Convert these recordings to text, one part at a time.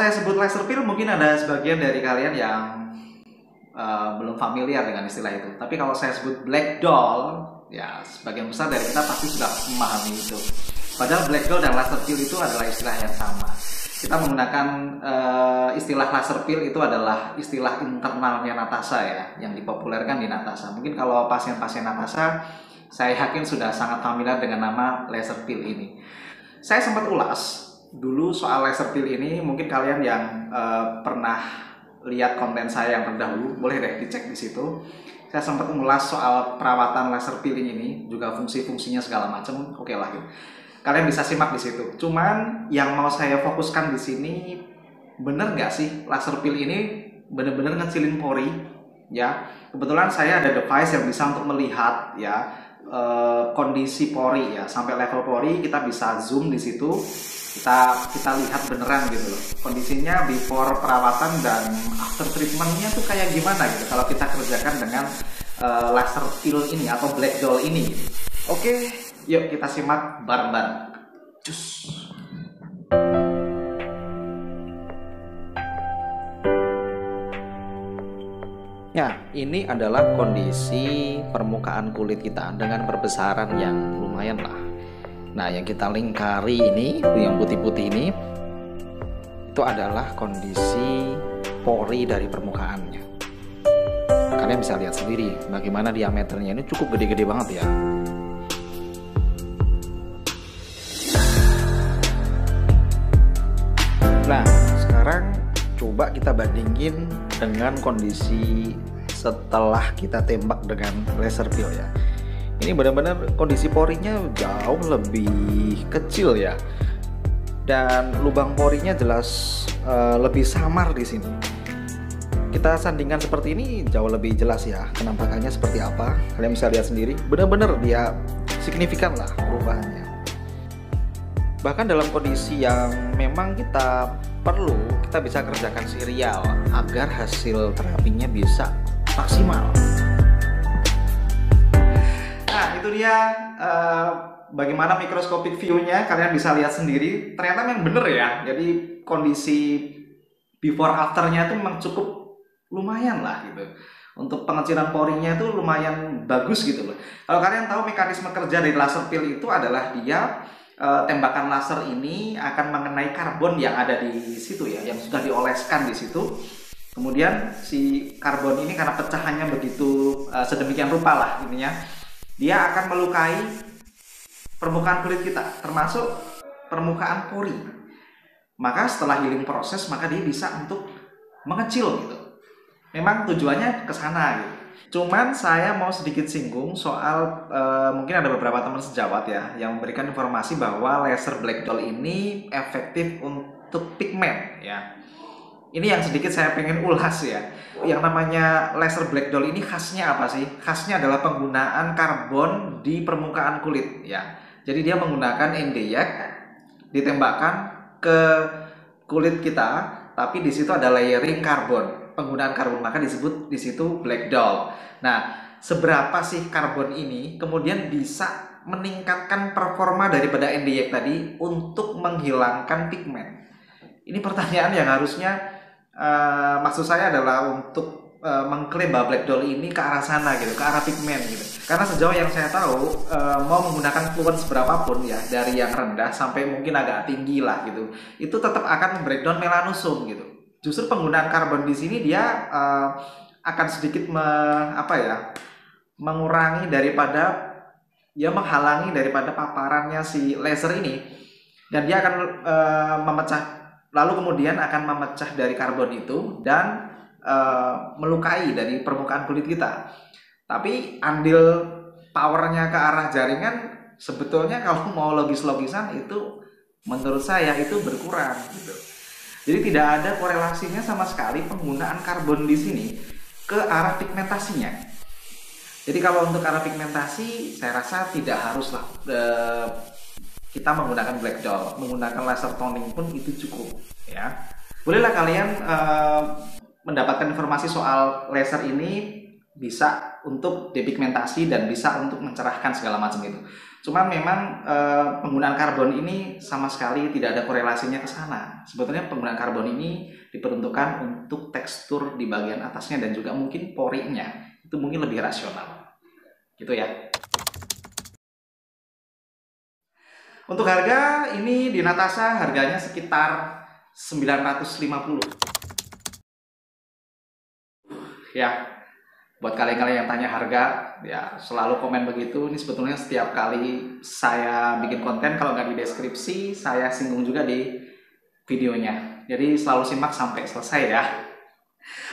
saya sebut laser peel, mungkin ada sebagian dari kalian yang belum familiar dengan istilah itu. Tapi kalau saya sebut black doll, ya sebagian besar dari kita pasti sudah memahami itu. Padahal black doll dan laser peel itu adalah istilah yang sama. Kita menggunakan istilah laser peel itu adalah istilah internalnya Natasha ya, yang dipopulerkan di Natasha. Mungkin kalau pasien-pasien Natasha, saya yakin sudah sangat familiar dengan nama laser peel ini. Saya sempat ulas dulu soal laser peel ini. Mungkin kalian yang pernah lihat konten saya yang terdahulu, boleh deh dicek di situ. Saya sempat mengulas soal perawatan laser peeling ini, juga fungsi-fungsinya segala macam. Oke lah, gitu. Kalian bisa simak di situ. Cuman yang mau saya fokuskan di sini, bener nggak sih laser peel ini bener-bener ngecilin pori? Ya, kebetulan saya ada device yang bisa untuk melihat ya kondisi pori ya, sampai level pori kita bisa zoom di situ. Kita lihat beneran gitu loh kondisinya before perawatan dan after treatmentnya tuh kayak gimana gitu kalau kita kerjakan dengan laser peel ini atau black doll ini gitu. Oke, yuk kita simak bareng-bareng. Cus. Ya, ini adalah kondisi permukaan kulit kita dengan perbesaran yang lumayan lah. Nah, yang kita lingkari ini, yang putih-putih ini, itu adalah kondisi pori dari permukaannya. Kalian bisa lihat sendiri bagaimana diameternya ini cukup gede-gede banget ya. Nah, sekarang coba kita bandingin dengan kondisi setelah kita tembak dengan laser peel ya. Ini benar-benar kondisi porinya jauh lebih kecil ya, dan lubang porinya jelas lebih samar di sini. Kita sandingkan seperti ini jauh lebih jelas ya, penampakannya seperti apa. Kalian bisa lihat sendiri, benar-benar dia signifikan lah perubahannya. Bahkan dalam kondisi yang memang kita perlu, kita bisa kerjakan serial agar hasil terapinya bisa maksimal. Nah, itu dia bagaimana microscopic view-nya. Kalian bisa lihat sendiri. Ternyata memang bener ya. Jadi kondisi before after-nya itu memang cukup lumayan lah gitu. Untuk pengecilan porinya itu lumayan bagus gitu loh. Kalau kalian tahu mekanisme kerja dari laser peel itu adalah dia tembakan laser ini akan mengenai karbon yang ada di situ ya, yang sudah dioleskan di situ. Kemudian si karbon ini karena pecahannya begitu sedemikian rupa lah intinya, dia akan melukai permukaan kulit kita, termasuk permukaan pori. Maka setelah healing proses, maka dia bisa untuk mengecil gitu. Memang tujuannya ke sana gitu. Cuman saya mau sedikit singgung soal mungkin ada beberapa teman sejawat ya yang memberikan informasi bahwa laser black doll ini efektif untuk pigmen ya. Ini yang sedikit saya pengen ulas ya. Yang namanya laser black doll ini khasnya apa sih? Khasnya adalah penggunaan karbon di permukaan kulit ya. Jadi dia menggunakan Nd:YAG ditembakkan ke kulit kita, tapi di situ ada layering karbon, penggunaan karbon, maka disebut di situ black doll. Nah, seberapa sih karbon ini kemudian bisa meningkatkan performa daripada Nd:YAG tadi untuk menghilangkan pigmen? Ini pertanyaan yang harusnya maksud saya adalah untuk mengklaim bahwa black doll ini ke arah sana gitu, ke arah pigmen gitu. Karena sejauh yang saya tahu, mau menggunakan fluence berapapun ya, dari yang rendah sampai mungkin agak tinggi lah gitu, itu tetap akan membreakdown melanosum gitu. Justru penggunaan karbon di sini dia akan sedikit mengurangi daripada ya, menghalangi daripada paparannya si laser ini, dan dia akan memecah. Lalu kemudian akan memecah dari karbon itu dan melukai dari permukaan kulit kita. Tapi andil powernya ke arah jaringan sebetulnya kalau mau logis-logisan itu menurut saya itu berkurang gitu. Jadi tidak ada korelasinya sama sekali penggunaan karbon di sini ke arah pigmentasinya. Jadi kalau untuk arah pigmentasi saya rasa tidak haruslah kita menggunakan black doll, menggunakan laser toning pun itu cukup ya. Bolehlah kalian mendapatkan informasi soal laser ini bisa untuk depigmentasi dan bisa untuk mencerahkan segala macam itu. Cuma memang penggunaan karbon ini sama sekali tidak ada korelasinya ke sana. Sebetulnya penggunaan karbon ini diperuntukkan untuk tekstur di bagian atasnya dan juga mungkin porinya itu mungkin lebih rasional. Gitu ya. Untuk harga ini di Natasha harganya sekitar 950. Ya, buat kalian-kalian yang tanya harga, ya selalu komen begitu. Ini sebetulnya setiap kali saya bikin konten, kalau nggak di deskripsi, saya singgung juga di videonya. Jadi selalu simak sampai selesai ya.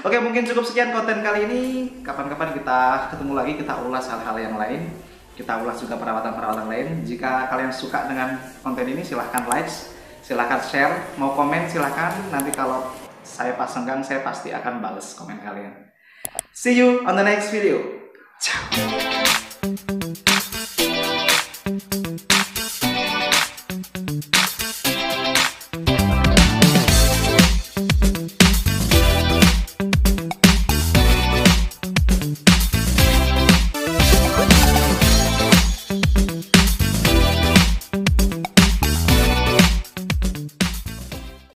Oke, mungkin cukup sekian konten kali ini. Kapan-kapan kita ketemu lagi, kita ulas hal-hal yang lain. Kita ulas juga perawatan-perawatan lain. Jika kalian suka dengan konten ini, silahkan like, silahkan share. Mau komen silahkan. Nanti kalau saya pas senggang, saya pasti akan bales komen kalian. See you on the next video. Ciao.